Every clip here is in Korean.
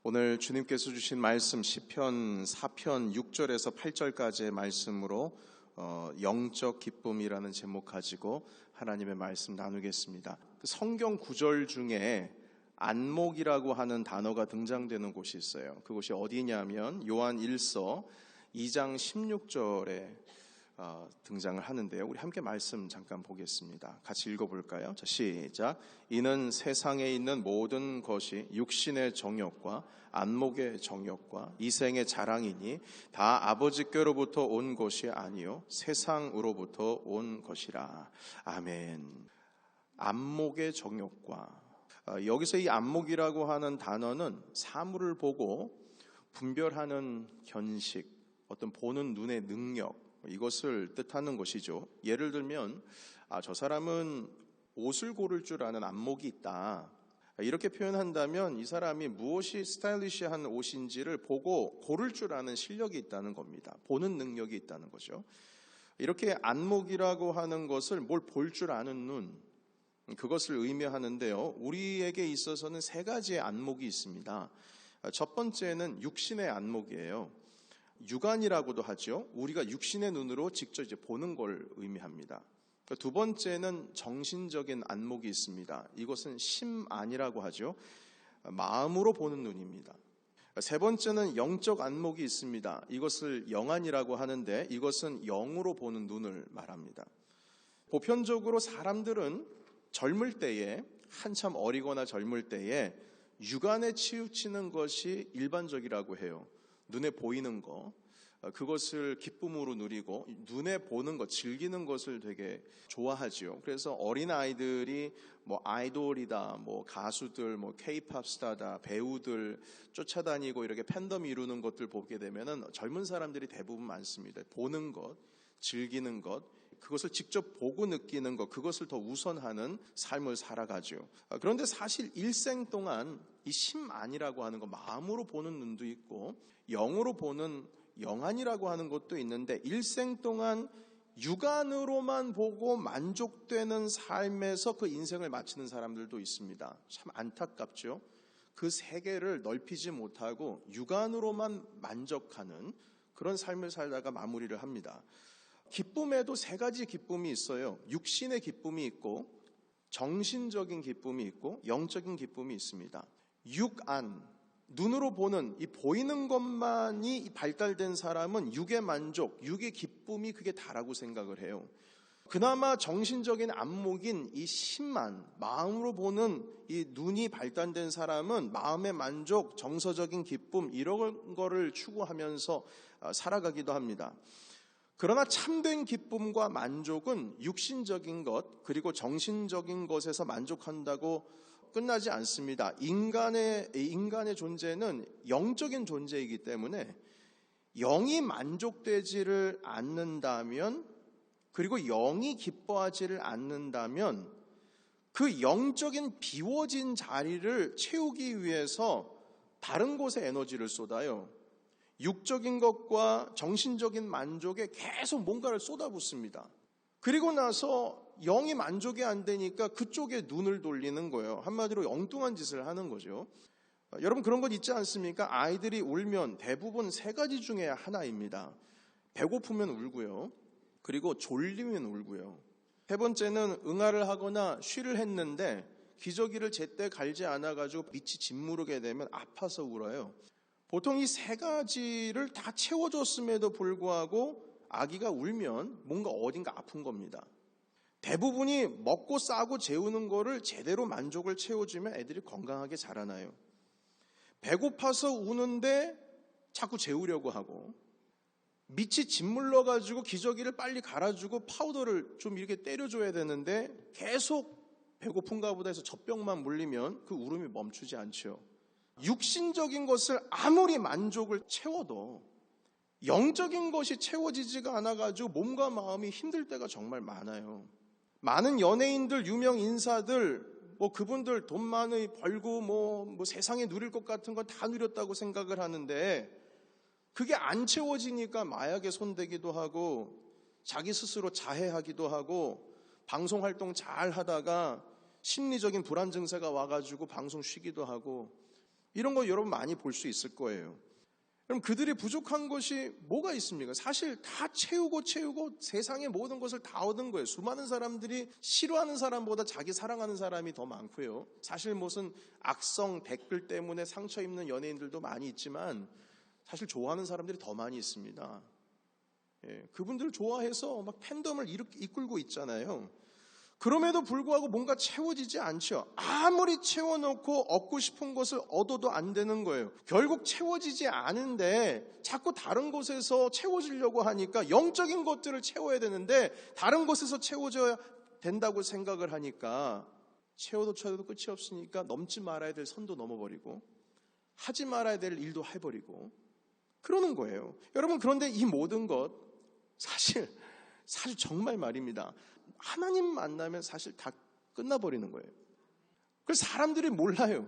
오늘 주님께서 주신 말씀 시편 4편 6절에서 8절까지의 말씀으로 영적 기쁨이라는 제목 가지고 하나님의 말씀 나누겠습니다. 성경 구절 중에 안목이라고 하는 단어가 등장되는 곳이 있어요. 그곳이 어디냐면 요한 1서 2장 16절에 등장을 하는데요. 우리 함께 말씀 잠깐 보겠습니다. 같이 읽어볼까요? 자, 시작. 이는 세상에 있는 모든 것이 육신의 정욕과 안목의 정욕과 이생의 자랑이니 다 아버지께로부터 온 것이 아니요 세상으로부터 온 것이라. 아멘. 안목의 정욕과 여기서 이 안목이라고 하는 단어는 사물을 보고 분별하는 견식, 어떤 보는 눈의 능력, 이것을 뜻하는 것이죠. 예를 들면 저 사람은 옷을 고를 줄 아는 안목이 있다, 이렇게 표현한다면 이 사람이 무엇이 스타일리시한 옷인지를 보고 고를 줄 아는 실력이 있다는 겁니다. 보는 능력이 있다는 거죠. 이렇게 안목이라고 하는 것을 뭘 볼 줄 아는 눈, 그것을 의미하는데요. 우리에게 있어서는 세 가지의 안목이 있습니다. 첫 번째는 육신의 안목이에요. 육안이라고도 하죠. 우리가 육신의 눈으로 직접 보는 걸 의미합니다. 두 번째는 정신적인 안목이 있습니다. 이것은 심안이라고 하죠. 마음으로 보는 눈입니다. 세 번째는 영적 안목이 있습니다. 이것을 영안이라고 하는데 이것은 영으로 보는 눈을 말합니다. 보편적으로 사람들은 젊을 때에, 한참 어리거나 젊을 때에 육안에 치우치는 것이 일반적이라고 해요. 눈에 보이는 거, 그것을 기쁨으로 누리고 눈에 보는 것, 즐기는 것을 되게 좋아하지요. 그래서 어린 아이들이 아이돌이다, 가수들, K-팝 스타다, 배우들 쫓아다니고 이렇게 팬덤 이루는 것들 보게 되면은 젊은 사람들이 대부분 많습니다. 보는 것, 즐기는 것, 그것을 직접 보고 느끼는 것, 그것을 더 우선하는 삶을 살아가죠. 그런데 사실 일생 동안 이 심안이라고 하는 거, 마음으로 보는 눈도 있고 영으로 보는 영안이라고 하는 것도 있는데, 일생 동안 육안으로만 보고 만족되는 삶에서 그 인생을 마치는 사람들도 있습니다. 참 안타깝죠. 그 세계를 넓히지 못하고 육안으로만 만족하는 그런 삶을 살다가 마무리를 합니다. 기쁨에도 세 가지 기쁨이 있어요. 육신의 기쁨이 있고, 정신적인 기쁨이 있고, 영적인 기쁨이 있습니다. 육안, 눈으로 보는 이 보이는 것만이 발달된 사람은 육의 만족, 육의 기쁨이 그게 다라고 생각을 해요. 그나마 정신적인 안목인 이 심안, 마음으로 보는 이 눈이 발달된 사람은 마음의 만족, 정서적인 기쁨, 이런 거를 추구하면서 살아가기도 합니다. 그러나 참된 기쁨과 만족은 육신적인 것, 그리고 정신적인 것에서 만족한다고 끝나지 않습니다. 인간의 존재는 영적인 존재이기 때문에 영이 만족되지를 않는다면, 그리고 영이 기뻐하지를 않는다면 그 영적인 비워진 자리를 채우기 위해서 다른 곳에 에너지를 쏟아요. 육적인 것과 정신적인 만족에 계속 뭔가를 쏟아붓습니다. 그리고 나서 영이 만족이 안 되니까 그쪽에 눈을 돌리는 거예요. 한마디로 엉뚱한 짓을 하는 거죠. 여러분, 그런 것 있지 않습니까? 아이들이 울면 대부분 세 가지 중에 하나입니다. 배고프면 울고요, 그리고 졸리면 울고요, 세 번째는 응아를 하거나 쉬를 했는데 기저귀를 제때 갈지 않아가지고 밑이 짓무르게 되면 아파서 울어요. 보통 이 세 가지를 다 채워줬음에도 불구하고 아기가 울면 뭔가 어딘가 아픈 겁니다. 대부분이 먹고 싸고 재우는 거를 제대로 만족을 채워주면 애들이 건강하게 자라나요. 배고파서 우는데 자꾸 재우려고 하고, 밑이 짓물러가지고 기저귀를 빨리 갈아주고 파우더를 좀 이렇게 때려줘야 되는데 계속 배고픈가 보다 해서 젖병만 물리면 그 울음이 멈추지 않죠. 육신적인 것을 아무리 만족을 채워도 영적인 것이 채워지지가 않아가지고 몸과 마음이 힘들 때가 정말 많아요. 많은 연예인들, 유명 인사들, 그분들 돈 많이 벌고 세상에 누릴 것 같은 건 다 누렸다고 생각을 하는데, 그게 안 채워지니까 마약에 손대기도 하고 자기 스스로 자해하기도 하고, 방송 활동 잘 하다가 심리적인 불안 증세가 와가지고 방송 쉬기도 하고, 이런 거 여러분 많이 볼 수 있을 거예요. 그럼 그들이 부족한 것이 뭐가 있습니까? 사실 다 채우고 세상의 모든 것을 다 얻은 거예요. 수많은 사람들이 싫어하는 사람보다 자기 사랑하는 사람이 더 많고요. 사실 무슨 악성 댓글 때문에 상처 입는 연예인들도 많이 있지만 사실 좋아하는 사람들이 더 많이 있습니다. 그분들을 좋아해서 막 팬덤을 이끌고 있잖아요. 그럼에도 불구하고 뭔가 채워지지 않죠. 아무리 채워놓고 얻고 싶은 것을 얻어도 안 되는 거예요. 결국 채워지지 않은데 자꾸 다른 곳에서 채워지려고 하니까 영적인 것들을 채워야 되는데 다른 곳에서 채워져야 된다고 생각을 하니까 채워도 끝이 없으니까 넘지 말아야 될 선도 넘어버리고 하지 말아야 될 일도 해버리고 그러는 거예요. 여러분, 그런데 이 모든 것 사실 정말 말입니다. 하나님 만나면 사실 다 끝나버리는 거예요. 그래서 사람들이 몰라요.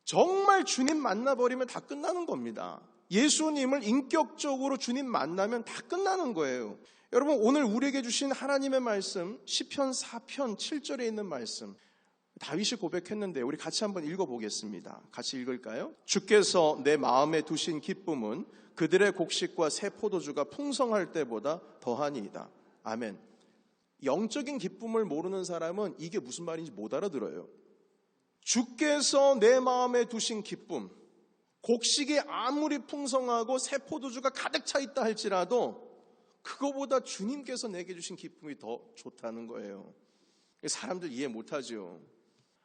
정말 주님 만나버리면 다 끝나는 겁니다. 예수님을 인격적으로 주님 만나면 다 끝나는 거예요. 여러분, 오늘 우리에게 주신 하나님의 말씀 시편 4편 7절에 있는 말씀, 다윗이 고백했는데 우리 같이 한번 읽어보겠습니다. 같이 읽을까요? 주께서 내 마음에 두신 기쁨은 그들의 곡식과 새 포도주가 풍성할 때보다 더하니이다. 아멘. 영적인 기쁨을 모르는 사람은 이게 무슨 말인지 못 알아들어요. 주께서 내 마음에 두신 기쁨, 곡식이 아무리 풍성하고 새 포도주가 가득 차 있다 할지라도 그거보다 주님께서 내게 주신 기쁨이 더 좋다는 거예요. 사람들 이해 못하죠.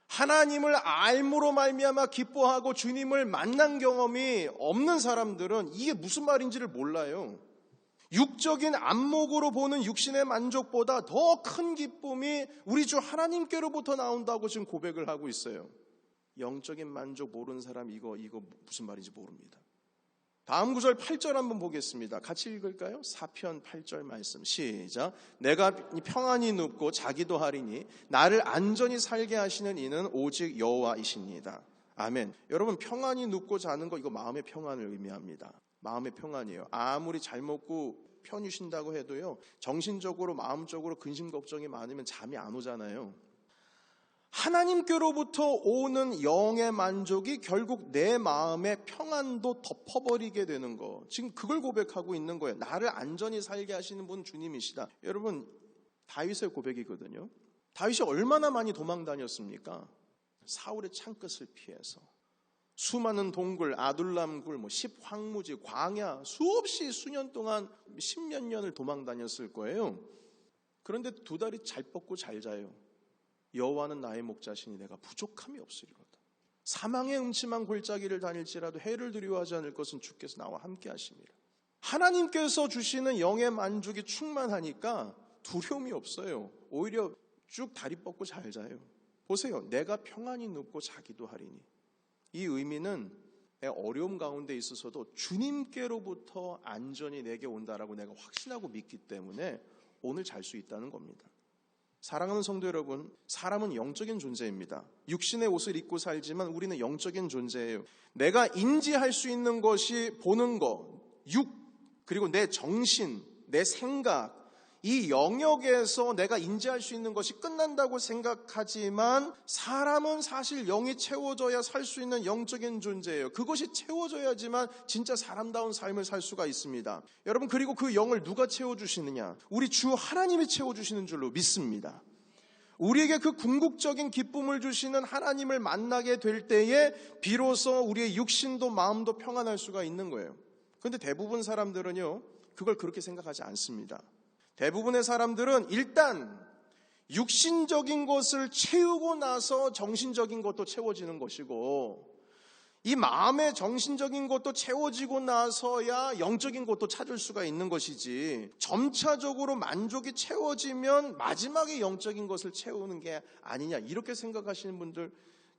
하나님을 알므로 말미암아 기뻐하고 주님을 만난 경험이 없는 사람들은 이게 무슨 말인지를 몰라요. 육적인 안목으로 보는 육신의 만족보다 더 큰 기쁨이 우리 주 하나님께로부터 나온다고 지금 고백을 하고 있어요. 영적인 만족 모르는 사람 이거 무슨 말인지 모릅니다. 다음 구절 8절 한번 보겠습니다. 같이 읽을까요? 4편 8절 말씀 시작. 내가 평안히 눕고 자기도 하리니 나를 안전히 살게 하시는 이는 오직 여호와이십니다. 아멘. 여러분, 평안히 눕고 자는 거 이거 마음의 평안을 의미합니다. 마음의 평안이에요. 아무리 잘 먹고 편히 쉰다고 해도요, 정신적으로 마음적으로 근심 걱정이 많으면 잠이 안 오잖아요. 하나님께로부터 오는 영의 만족이 결국 내 마음의 평안도 덮어버리게 되는 거. 지금 그걸 고백하고 있는 거예요. 나를 안전히 살게 하시는 분 주님이시다. 여러분, 다윗의 고백이거든요. 다윗이 얼마나 많이 도망 다녔습니까? 사울의 창끝을 피해서 수많은 동굴, 아둘람굴, 십황무지, 광야 수없이 수년 동안 십몇 년을 도망 다녔을 거예요. 그런데 두 다리 잘 뻗고 잘 자요. 여호와는 나의 목자시니 내가 부족함이 없으리로다. 사망의 음침한 골짜기를 다닐지라도 해를 두려워하지 않을 것은 주께서 나와 함께 하심이라. 하나님께서 주시는 영의 만족이 충만하니까 두려움이 없어요. 오히려 쭉 다리 뻗고 잘 자요. 보세요. 내가 평안히 눕고 자기도 하리니. 이 의미는 내 어려움 가운데 있어서도 주님께로부터 안전이 내게 온다라고 내가 확신하고 믿기 때문에 오늘 잘 수 있다는 겁니다. 사랑하는 성도 여러분, 사람은 영적인 존재입니다. 육신의 옷을 입고 살지만 우리는 영적인 존재예요. 내가 인지할 수 있는 것이 보는 것, 육, 그리고 내 정신, 내 생각, 이 영역에서 내가 인지할 수 있는 것이 끝난다고 생각하지만 사람은 사실 영이 채워져야 살 수 있는 영적인 존재예요. 그것이 채워져야지만 진짜 사람다운 삶을 살 수가 있습니다. 여러분, 그리고 그 영을 누가 채워주시느냐? 우리 주 하나님이 채워주시는 줄로 믿습니다. 우리에게 그 궁극적인 기쁨을 주시는 하나님을 만나게 될 때에 비로소 우리의 육신도 마음도 평안할 수가 있는 거예요. 그런데 대부분 사람들은요, 그걸 그렇게 생각하지 않습니다. 대부분의 사람들은 일단 육신적인 것을 채우고 나서 정신적인 것도 채워지는 것이고, 이 마음의 정신적인 것도 채워지고 나서야 영적인 것도 찾을 수가 있는 것이지, 점차적으로 만족이 채워지면 마지막에 영적인 것을 채우는 게 아니냐, 이렇게 생각하시는 분들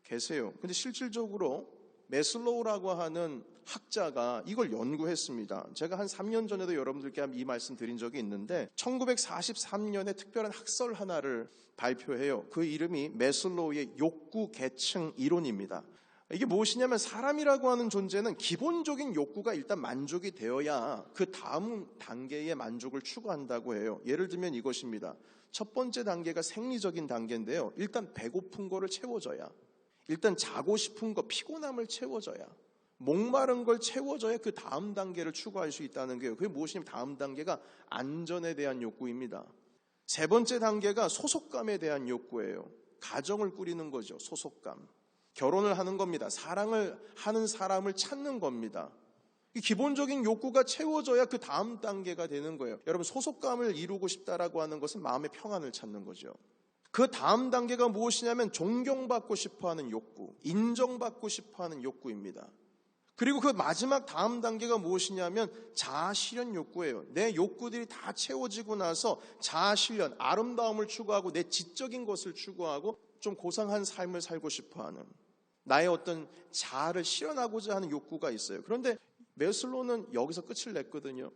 계세요. 근데 실질적으로 메슬로우라고 하는 학자가 이걸 연구했습니다. 제가 한 3년 전에도 여러분들께 이 말씀 드린 적이 있는데 1943년에 특별한 학설 하나를 발표해요. 그 이름이 메슬로우의 욕구 계층 이론입니다. 이게 무엇이냐면 사람이라고 하는 존재는 기본적인 욕구가 일단 만족이 되어야 그 다음 단계의 만족을 추구한다고 해요. 예를 들면 이것입니다. 첫 번째 단계가 생리적인 단계인데요. 일단 배고픈 거를 채워줘야, 일단 자고 싶은 거, 피곤함을 채워줘야, 목마른 걸 채워줘야 그 다음 단계를 추구할 수 있다는 거예요. 그게 무엇이냐면 다음 단계가 안전에 대한 욕구입니다. 세 번째 단계가 소속감에 대한 욕구예요. 가정을 꾸리는 거죠. 소속감. 결혼을 하는 겁니다. 사랑을 하는 사람을 찾는 겁니다. 이 기본적인 욕구가 채워져야 그 다음 단계가 되는 거예요. 여러분, 소속감을 이루고 싶다라고 하는 것은 마음의 평안을 찾는 거죠. 그 다음 단계가 무엇이냐면 존경받고 싶어하는 욕구, 인정받고 싶어하는 욕구입니다. 그리고 그 마지막 다음 단계가 무엇이냐면 자아실현 욕구예요. 내 욕구들이 다 채워지고 나서 자아실현, 아름다움을 추구하고 내 지적인 것을 추구하고 좀 고상한 삶을 살고 싶어하는, 나의 어떤 자아를 실현하고자 하는 욕구가 있어요. 그런데 메슬로는 여기서 끝을 냈거든요.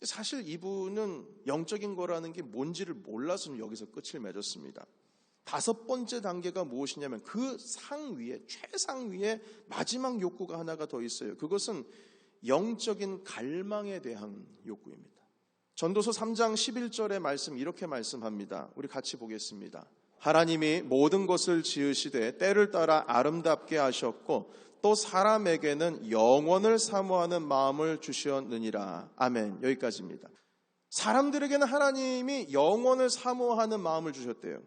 사실 이분은 영적인 거라는 게 뭔지를 몰라서 여기서 끝을 맺었습니다. 다섯 번째 단계가 무엇이냐면 그 상위에, 최상위에 마지막 욕구가 하나가 더 있어요. 그것은 영적인 갈망에 대한 욕구입니다. 전도서 3장 11절의 말씀, 이렇게 말씀합니다. 우리 같이 보겠습니다. 하나님이 모든 것을 지으시되 때를 따라 아름답게 하셨고 또 사람에게는 영원을 사모하는 마음을 주셨느니라. 아멘. 여기까지입니다. 사람들에게는 하나님이 영원을 사모하는 마음을 주셨대요.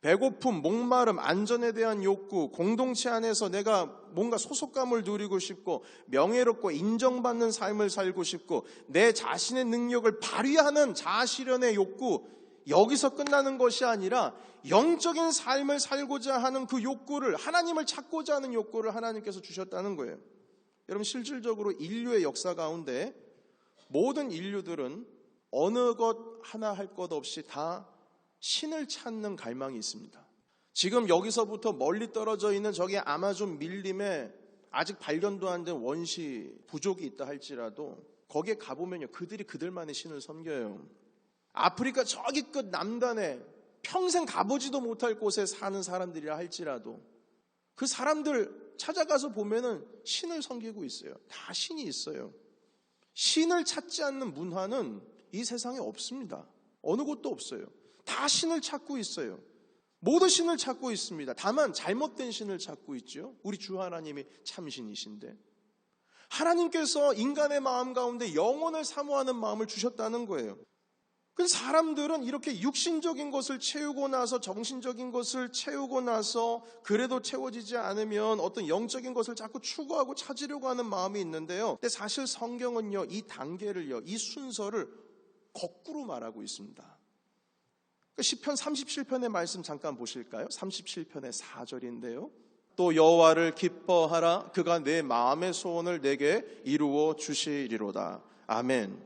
배고픔, 목마름, 안전에 대한 욕구, 공동체 안에서 내가 뭔가 소속감을 누리고 싶고 명예롭고 인정받는 삶을 살고 싶고 내 자신의 능력을 발휘하는 자아실현의 욕구, 여기서 끝나는 것이 아니라 영적인 삶을 살고자 하는 그 욕구를, 하나님을 찾고자 하는 욕구를 하나님께서 주셨다는 거예요. 여러분, 실질적으로 인류의 역사 가운데 모든 인류들은 어느 것 하나 할 것 없이 다 신을 찾는 갈망이 있습니다. 지금 여기서부터 멀리 떨어져 있는 저기 아마존 밀림에 아직 발견도 안 된 원시 부족이 있다 할지라도 거기에 가보면요, 그들이 그들만의 신을 섬겨요. 아프리카 저기 끝 남단에 평생 가보지도 못할 곳에 사는 사람들이라 할지라도 그 사람들 찾아가서 보면은 신을 섬기고 있어요. 다 신이 있어요. 신을 찾지 않는 문화는 이 세상에 없습니다. 어느 곳도 없어요. 다 신을 찾고 있어요. 모두 신을 찾고 있습니다. 다만 잘못된 신을 찾고 있죠. 우리 주 하나님이 참신이신데 하나님께서 인간의 마음 가운데 영혼을 사모하는 마음을 주셨다는 거예요. 그래서 사람들은 이렇게 육신적인 것을 채우고 나서, 정신적인 것을 채우고 나서 그래도 채워지지 않으면 어떤 영적인 것을 자꾸 추구하고 찾으려고 하는 마음이 있는데요. 근데 사실 성경은요, 이 단계를요, 이 순서를 거꾸로 말하고 있습니다. 시편 37편의 말씀 잠깐 보실까요? 37편의 4절인데요. 또 여호와를 기뻐하라. 그가 내 마음의 소원을 내게 이루어 주시리로다. 아멘.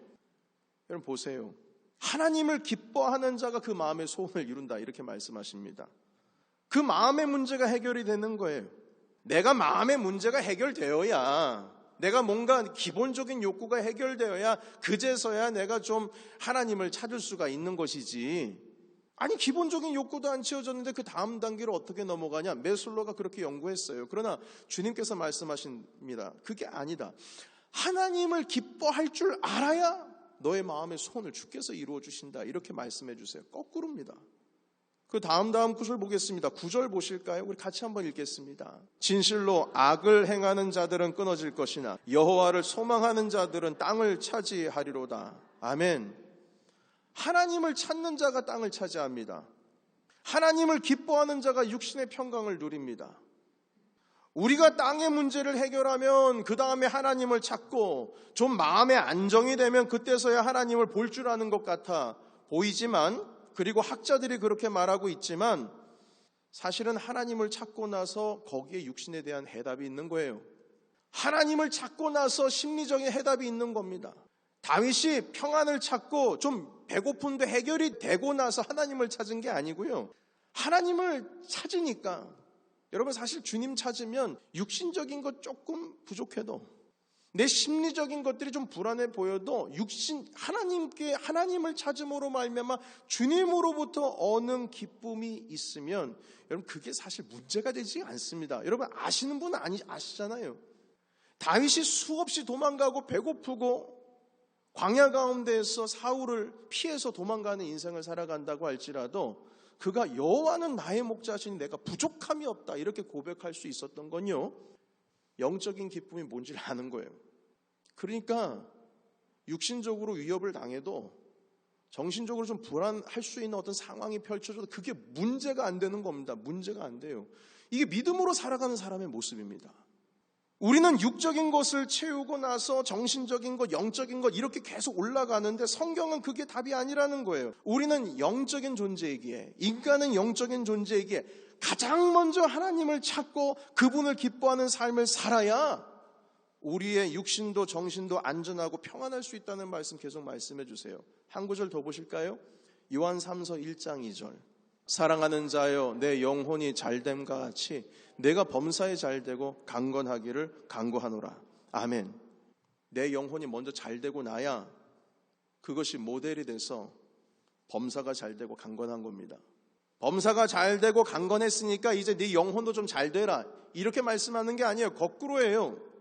여러분 보세요. 하나님을 기뻐하는 자가 그 마음의 소원을 이룬다, 이렇게 말씀하십니다. 그 마음의 문제가 해결이 되는 거예요. 내가 마음의 문제가 해결되어야, 내가 뭔가 기본적인 욕구가 해결되어야 그제서야 내가 좀 하나님을 찾을 수가 있는 것이지, 아니 기본적인 욕구도 안 채워졌는데 그 다음 단계로 어떻게 넘어가냐? 메슬로가 그렇게 연구했어요. 그러나 주님께서 말씀하십니다. 그게 아니다. 하나님을 기뻐할 줄 알아야 너의 마음의 소원을 주께서 이루어 주신다, 이렇게 말씀해 주세요. 거꾸로입니다. 그 다음 구절 보겠습니다. 9절 보실까요? 우리 같이 한번 읽겠습니다. 진실로 악을 행하는 자들은 끊어질 것이나 여호와를 소망하는 자들은 땅을 차지하리로다. 아멘. 하나님을 찾는 자가 땅을 차지합니다. 하나님을 기뻐하는 자가 육신의 평강을 누립니다. 우리가 땅의 문제를 해결하면 그 다음에 하나님을 찾고 좀 마음의 안정이 되면 그때서야 하나님을 볼 줄 아는 것 같아 보이지만, 그리고 학자들이 그렇게 말하고 있지만 사실은 하나님을 찾고 나서 거기에 육신에 대한 해답이 있는 거예요. 하나님을 찾고 나서 심리적인 해답이 있는 겁니다. 다윗이 평안을 찾고 좀 배고픈데 해결이 되고 나서 하나님을 찾은 게 아니고요. 하나님을 찾으니까, 여러분 사실 주님 찾으면 육신적인 것 조금 부족해도, 내 심리적인 것들이 좀 불안해 보여도 하나님을 찾음으로 말미암아 주님으로부터 얻는 기쁨이 있으면 여러분 그게 사실 문제가 되지 않습니다. 여러분 아시는 분은 아시잖아요. 다윗이 수없이 도망가고 배고프고 광야 가운데에서 사울을 피해서 도망가는 인생을 살아간다고 할지라도 그가 여호와는 나의 목자시니 내가 부족함이 없다 이렇게 고백할 수 있었던 건요, 영적인 기쁨이 뭔지를 아는 거예요. 그러니까 육신적으로 위협을 당해도 정신적으로 좀 불안할 수 있는 어떤 상황이 펼쳐져도 그게 문제가 안 되는 겁니다. 문제가 안 돼요. 이게 믿음으로 살아가는 사람의 모습입니다. 우리는 육적인 것을 채우고 나서 정신적인 것, 영적인 것 이렇게 계속 올라가는데 성경은 그게 답이 아니라는 거예요. 우리는 영적인 존재이기에, 인간은 영적인 존재이기에 가장 먼저 하나님을 찾고 그분을 기뻐하는 삶을 살아야 우리의 육신도 정신도 안전하고 평안할 수 있다는 말씀 계속 말씀해 주세요. 한 구절 더 보실까요? 요한 3서 1장 2절. 사랑하는 자여 내 영혼이 잘됨과 같이 내가 범사에 잘되고 강건하기를 간구하노라. 아멘. 내 영혼이 먼저 잘되고 나야 그것이 모델이 돼서 범사가 잘되고 강건한 겁니다. 범사가 잘되고 강건했으니까 이제 네 영혼도 좀 잘되라 이렇게 말씀하는 게 아니에요. 거꾸로예요.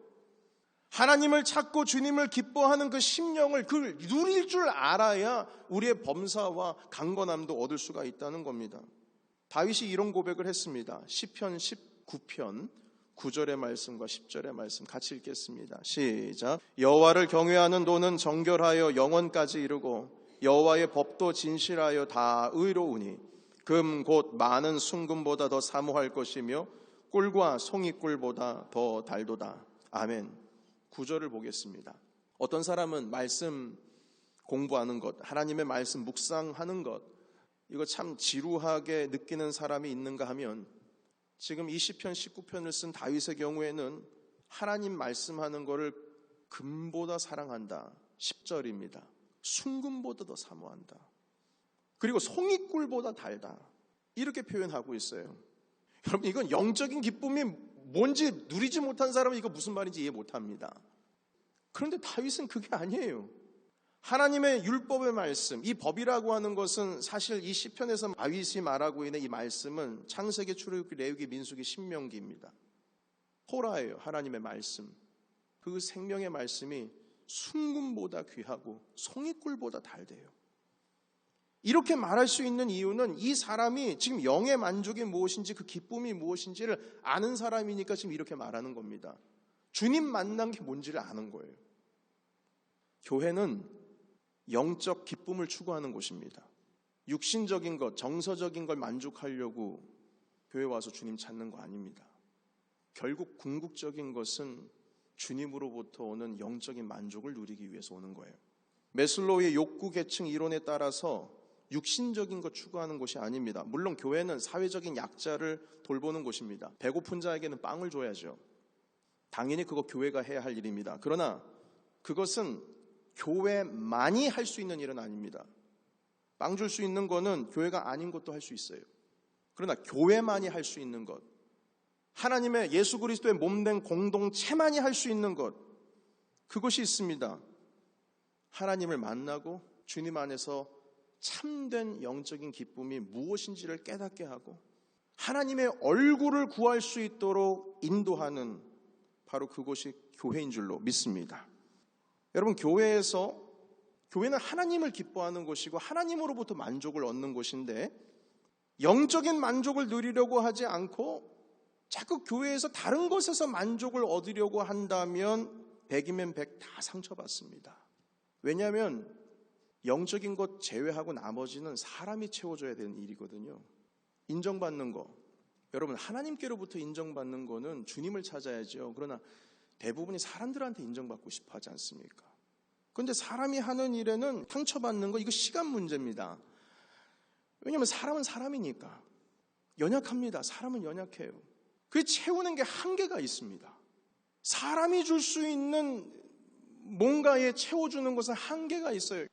하나님을 찾고 주님을 기뻐하는 그 심령을 그걸 누릴 줄 알아야 우리의 범사와 강건함도 얻을 수가 있다는 겁니다. 다윗이 이런 고백을 했습니다. 시편 19편 9절의 말씀과 10절의 말씀 같이 읽겠습니다. 시작. 여호와를 경외하는 도는 정결하여 영원까지 이르고 여호와의 법도 진실하여 다 의로우니 금 곧 많은 순금보다 더 사모할 것이며 꿀과 송이꿀보다 더 달도다. 아멘. 9절을 보겠습니다. 어떤 사람은 말씀 공부하는 것, 하나님의 말씀 묵상하는 것, 이거 참 지루하게 느끼는 사람이 있는가 하면 지금 이 시편 19편을 쓴 다윗의 경우에는 하나님 말씀하는 거를 금보다 사랑한다. 10절입니다. 순금보다 더 사모한다. 그리고 송이꿀보다 달다. 이렇게 표현하고 있어요. 여러분, 이건 영적인 기쁨이 뭔지 누리지 못한 사람은 이거 무슨 말인지 이해 못합니다. 그런데 다윗은 그게 아니에요. 하나님의 율법의 말씀, 이 법이라고 하는 것은 사실 이 시편에서 다윗이 말하고 있는 이 말씀은 창세기, 출애굽기, 레위기, 민수기, 신명기입니다. 토라예요. 하나님의 말씀. 그 생명의 말씀이 순금보다 귀하고 송이꿀보다 달대요. 이렇게 말할 수 있는 이유는 이 사람이 지금 영의 만족이 무엇인지 그 기쁨이 무엇인지를 아는 사람이니까 지금 이렇게 말하는 겁니다. 주님 만난 게 뭔지를 아는 거예요. 교회는 영적 기쁨을 추구하는 곳입니다. 육신적인 것, 정서적인 걸 만족하려고 교회 와서 주님 찾는 거 아닙니다. 결국 궁극적인 것은 주님으로부터 오는 영적인 만족을 누리기 위해서 오는 거예요. 매슬로우의 욕구 계층 이론에 따라서 육신적인 것 추구하는 곳이 아닙니다. 물론 교회는 사회적인 약자를 돌보는 곳입니다. 배고픈 자에게는 빵을 줘야죠. 당연히 그거 교회가 해야 할 일입니다. 그러나 그것은 교회만이 할 수 있는 일은 아닙니다. 빵 줄 수 있는 거는 교회가 아닌 것도 할 수 있어요. 그러나 교회만이 할 수 있는 것, 하나님의 예수 그리스도의 몸된 공동체만이 할 수 있는 것, 그것이 있습니다. 하나님을 만나고 주님 안에서 참된 영적인 기쁨이 무엇인지를 깨닫게 하고 하나님의 얼굴을 구할 수 있도록 인도하는 바로 그것이 교회인 줄로 믿습니다. 여러분, 교회는 하나님을 기뻐하는 곳이고 하나님으로부터 만족을 얻는 곳인데 영적인 만족을 누리려고 하지 않고 자꾸 교회에서 다른 곳에서 만족을 얻으려고 한다면 100이면 100 다 상처받습니다. 왜냐하면 영적인 것 제외하고 나머지는 사람이 채워줘야 되는 일이거든요. 인정받는 거, 여러분 하나님께로부터 인정받는 거는 주님을 찾아야죠. 그러나 대부분이 사람들한테 인정받고 싶어 하지 않습니까? 그런데 사람이 하는 일에는 상처받는 거, 이거 시간 문제입니다. 왜냐하면 사람은 사람이니까 연약합니다. 사람은 연약해요. 그 채우는 게 한계가 있습니다. 사람이 줄 수 있는 뭔가에 채워주는 것은 한계가 있어요.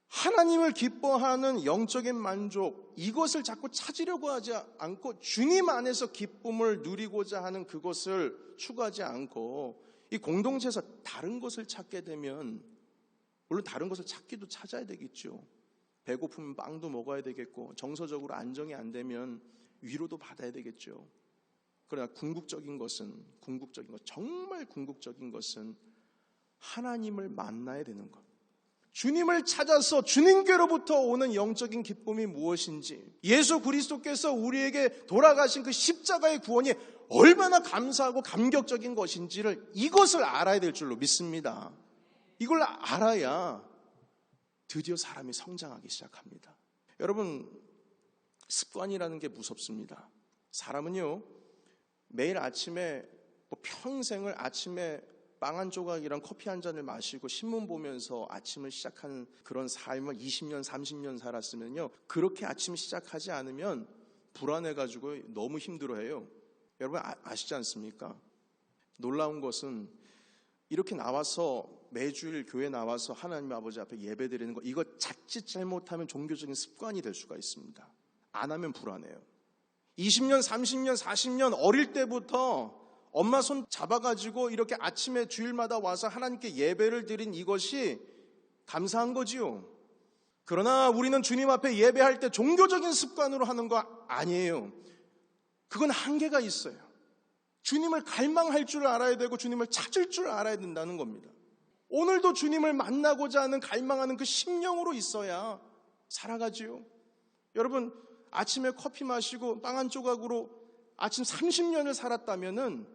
하나님을 기뻐하는 영적인 만족, 이것을 자꾸 찾으려고 하지 않고 주님 안에서 기쁨을 누리고자 하는 그것을 추구하지 않고 이 공동체에서 다른 것을 찾게 되면, 물론 다른 것을 찾기도 찾아야 되겠죠. 배고프면 빵도 먹어야 되겠고, 정서적으로 안정이 안 되면 위로도 받아야 되겠죠. 그러나 궁극적인 것, 정말 궁극적인 것은 하나님을 만나야 되는 것. 주님을 찾아서 주님께로부터 오는 영적인 기쁨이 무엇인지, 예수 그리스도께서 우리에게 돌아가신 그 십자가의 구원이 얼마나 감사하고 감격적인 것인지를, 이것을 알아야 될 줄로 믿습니다. 이걸 알아야 드디어 사람이 성장하기 시작합니다. 여러분, 습관이라는 게 무섭습니다. 사람은요, 매일 아침에 평생을 아침에 빵 한 조각이랑 커피 한 잔을 마시고 신문 보면서 아침을 시작하는 그런 삶을 20년, 30년 살았으면요, 그렇게 아침 시작하지 않으면 불안해가지고 너무 힘들어해요. 여러분 아시지 않습니까? 놀라운 것은 이렇게 나와서 매주일 교회 나와서 하나님 아버지 앞에 예배드리는 거, 이거 자칫 잘못하면 종교적인 습관이 될 수가 있습니다. 안 하면 불안해요. 20년, 30년, 40년 어릴 때부터 엄마 손 잡아가지고 이렇게 아침에 주일마다 와서 하나님께 예배를 드린 이것이 감사한 거지요. 그러나 우리는 주님 앞에 예배할 때 종교적인 습관으로 하는 거 아니에요. 그건 한계가 있어요. 주님을 갈망할 줄 알아야 되고 주님을 찾을 줄 알아야 된다는 겁니다. 오늘도 주님을 만나고자 하는 갈망하는 그 심령으로 있어야 살아가지요. 여러분, 아침에 커피 마시고 빵 한 조각으로 아침 30년을 살았다면은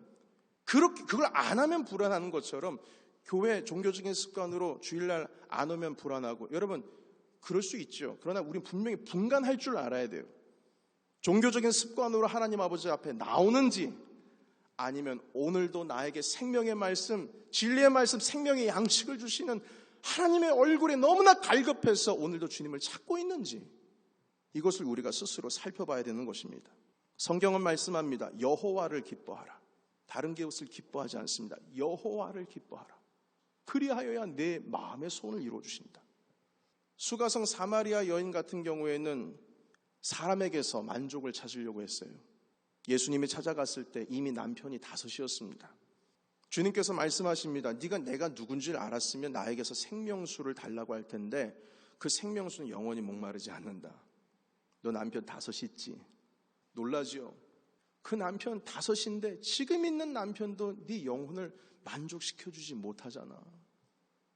그걸 안 하면 불안한 것처럼 교회 종교적인 습관으로 주일날 안 오면 불안하고, 여러분 그럴 수 있죠. 그러나 우리는 분명히 분간할 줄 알아야 돼요. 종교적인 습관으로 하나님 아버지 앞에 나오는지, 아니면 오늘도 나에게 생명의 말씀, 진리의 말씀, 생명의 양식을 주시는 하나님의 얼굴에 너무나 갈급해서 오늘도 주님을 찾고 있는지, 이것을 우리가 스스로 살펴봐야 되는 것입니다. 성경은 말씀합니다. 여호와를 기뻐하라. 다른 것을 기뻐하지 않습니다. 여호와를 기뻐하라. 그리하여야 내 마음의 소원을 이루어주신다. 수가성 사마리아 여인 같은 경우에는 사람에게서 만족을 찾으려고 했어요. 예수님이 찾아갔을 때 이미 남편이 5이었습니다. 주님께서 말씀하십니다. 네가 내가 누군지를 알았으면 나에게서 생명수를 달라고 할 텐데 그 생명수는 영원히 목마르지 않는다. 너 남편 5 있지? 놀라지요? 그 남편 5인데 지금 있는 남편도 네 영혼을 만족시켜주지 못하잖아.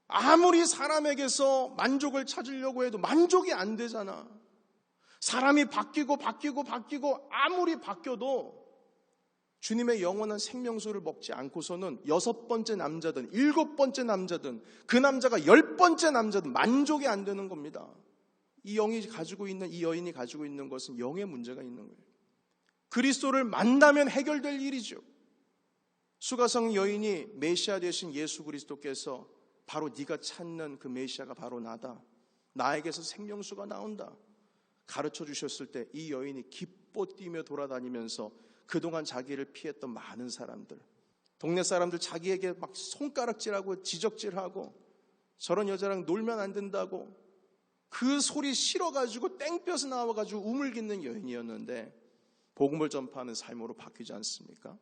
아무리 사람에게서 만족을 찾으려고 해도 만족이 안 되잖아. 사람이 바뀌고 아무리 바뀌어도 주님의 영원한 생명수를 먹지 않고서는 6번째 남자든 7번째 남자든 그 남자가 10번째 남자든 만족이 안 되는 겁니다. 이 여인이 가지고 있는 것은 영의 문제가 있는 거예요. 그리스도를 만나면 해결될 일이죠. 수가성 여인이 메시아 되신 예수 그리스도께서 바로 네가 찾는 그 메시아가 바로 나다. 나에게서 생명수가 나온다. 가르쳐 주셨을 때 이 여인이 기뻐 뛰며 돌아다니면서 그동안 자기를 피했던 많은 사람들, 동네 사람들 자기에게 막 손가락질하고 지적질하고 저런 여자랑 놀면 안 된다고 그 소리 싫어가지고 땡볕에 나와가지고 우물깃는 여인이었는데 복음을 전파하는 삶으로 바뀌지 않습니까?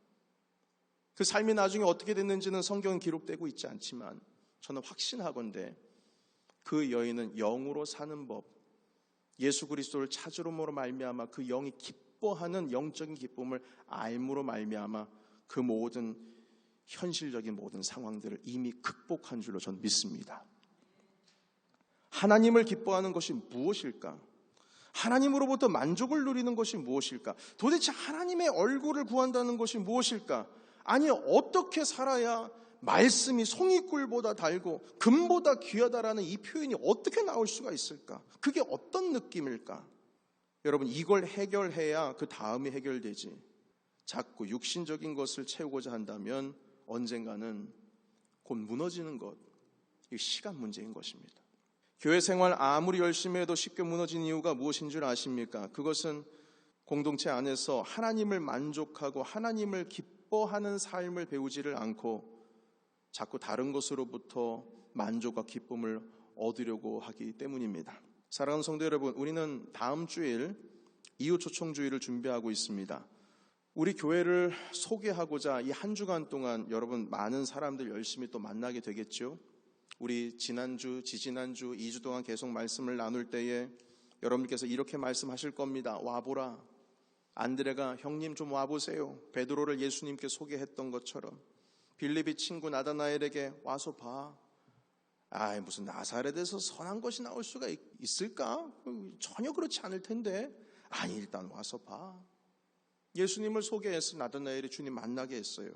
그 삶이 나중에 어떻게 됐는지는 성경은 기록되고 있지 않지만 저는 확신하건대 그 여인은 영으로 사는 법, 예수 그리스도를 찾으므로 말미암아 그 영이 기뻐하는 영적인 기쁨을 알므로 말미암아 그 모든 현실적인 모든 상황들을 이미 극복한 줄로 저는 믿습니다. 하나님을 기뻐하는 것이 무엇일까? 하나님으로부터 만족을 누리는 것이 무엇일까? 도대체 하나님의 얼굴을 구한다는 것이 무엇일까? 아니, 어떻게 살아야 말씀이 송이꿀보다 달고 금보다 귀하다라는 이 표현이 어떻게 나올 수가 있을까? 그게 어떤 느낌일까? 여러분, 이걸 해결해야 그 다음이 해결되지. 자꾸 육신적인 것을 채우고자 한다면 언젠가는 곧 무너지는 것, 이 시간 문제인 것입니다. 교회 생활 아무리 열심히 해도 쉽게 무너진 이유가 무엇인 줄 아십니까? 그것은 공동체 안에서 하나님을 만족하고 하나님을 기뻐하는 삶을 배우지를 않고 자꾸 다른 것으로부터 만족과 기쁨을 얻으려고 하기 때문입니다. 사랑하는 성도 여러분, 우리는 다음 주일 이웃초청주의를 준비하고 있습니다. 우리 교회를 소개하고자 이 한 주간 동안 여러분 많은 사람들 열심히 또 만나게 되겠죠. 우리 지난주, 지지난주 2주 동안 계속 말씀을 나눌 때에 여러분께서 이렇게 말씀하실 겁니다. 와보라. 안드레가 형님 좀 와보세요. 베드로를 예수님께 소개했던 것처럼 빌립이 친구 나다나엘에게 와서 봐. 무슨 나사렛에서 선한 것이 나올 수가 있을까? 전혀 그렇지 않을 텐데. 아니, 일단 와서 봐. 예수님을 소개해서 나다나엘이 주님 만나게 했어요.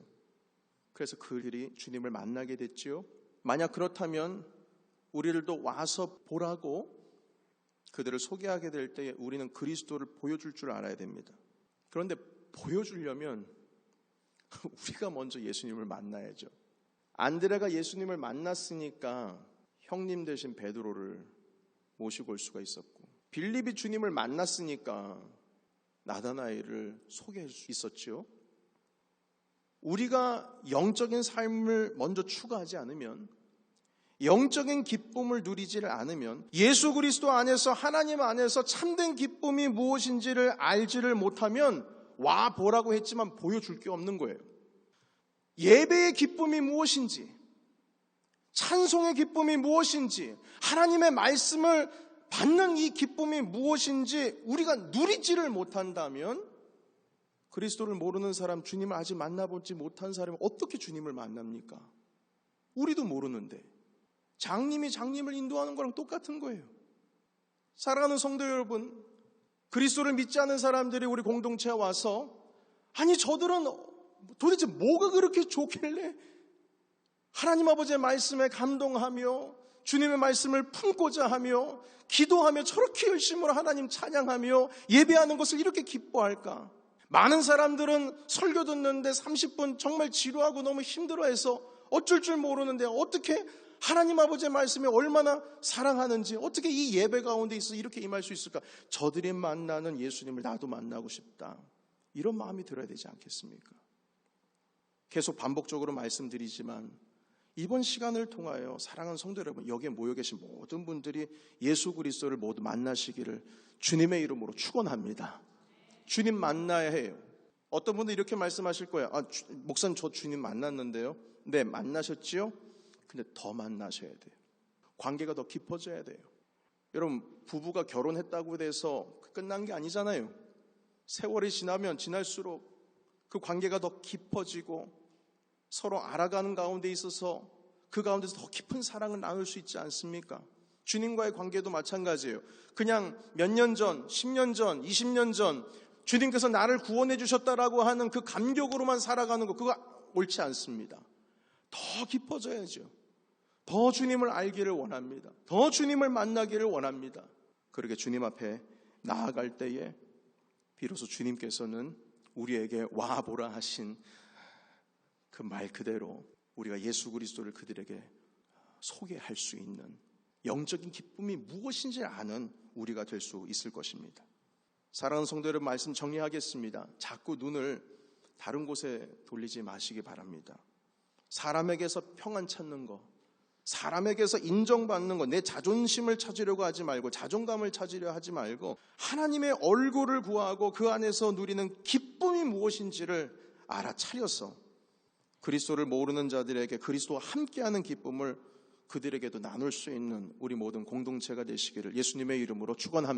그래서 그들이 주님을 만나게 됐지요. 만약 그렇다면 우리들도 와서 보라고 그들을 소개하게 될 때 우리는 그리스도를 보여줄 줄 알아야 됩니다. 그런데 보여주려면 우리가 먼저 예수님을 만나야죠. 안드레가 예수님을 만났으니까 형님 되신 베드로를 모시고 올 수가 있었고, 빌립이 주님을 만났으니까 나다나엘을 소개할 수 있었죠. 우리가 영적인 삶을 먼저 추구하지 않으면, 영적인 기쁨을 누리지를 않으면, 예수 그리스도 안에서, 하나님 안에서 참된 기쁨이 무엇인지를 알지를 못하면 와 보라고 했지만 보여줄 게 없는 거예요. 예배의 기쁨이 무엇인지, 찬송의 기쁨이 무엇인지, 하나님의 말씀을 받는 이 기쁨이 무엇인지 우리가 누리지를 못한다면, 그리스도를 모르는 사람, 주님을 아직 만나보지 못한 사람이 어떻게 주님을 만납니까? 우리도 모르는데. 장님이 장님을 인도하는 거랑 똑같은 거예요. 사랑하는 성도 여러분, 그리스도를 믿지 않은 사람들이 우리 공동체에 와서, 아니 저들은 도대체 뭐가 그렇게 좋길래 하나님 아버지의 말씀에 감동하며 주님의 말씀을 품고자 하며 기도하며 저렇게 열심으로 하나님 찬양하며 예배하는 것을 이렇게 기뻐할까? 많은 사람들은 설교 듣는데 30분 정말 지루하고 너무 힘들어해서 어쩔 줄 모르는데 어떻게 하나님 아버지의 말씀에 얼마나 사랑하는지, 어떻게 이 예배 가운데 있어 이렇게 임할 수 있을까? 저들이 만나는 예수님을 나도 만나고 싶다, 이런 마음이 들어야 되지 않겠습니까? 계속 반복적으로 말씀드리지만 이번 시간을 통하여 사랑하는 성도 여러분, 여기에 모여 계신 모든 분들이 예수 그리스도를 모두 만나시기를 주님의 이름으로 축원합니다. 주님 만나야 해요. 어떤 분들 이렇게 말씀하실 거예요. 목사님 저 주님 만났는데요. 네, 만나셨지요? 근데 더 만나셔야 돼요. 관계가 더 깊어져야 돼요. 여러분, 부부가 결혼했다고 해서 끝난 게 아니잖아요. 세월이 지나면 지날수록 그 관계가 더 깊어지고 서로 알아가는 가운데 있어서 그 가운데서 더 깊은 사랑을 나눌 수 있지 않습니까? 주님과의 관계도 마찬가지예요. 그냥 몇 년 전, 10년 전, 20년 전 주님께서 나를 구원해 주셨다라고 하는 그 감격으로만 살아가는 거, 그거 옳지 않습니다. 더 깊어져야죠. 더 주님을 알기를 원합니다. 더 주님을 만나기를 원합니다. 그렇게 주님 앞에 나아갈 때에 비로소 주님께서는 우리에게 와보라 하신 그 말 그대로 우리가 예수 그리스도를 그들에게 소개할 수 있는 영적인 기쁨이 무엇인지 아는 우리가 될 수 있을 것입니다. 사랑하는 성도 여러분, 말씀 정리하겠습니다. 자꾸 눈을 다른 곳에 돌리지 마시기 바랍니다. 사람에게서 평안 찾는 거, 사람에게서 인정받는 거, 내 자존심을 찾으려고 하지 말고, 자존감을 찾으려 하지 말고 하나님의 얼굴을 구하고 그 안에서 누리는 기쁨이 무엇인지를 알아차려서 그리스도를 모르는 자들에게 그리스도와 함께하는 기쁨을 그들에게도 나눌 수 있는 우리 모든 공동체가 되시기를 예수님의 이름으로 축원합니다.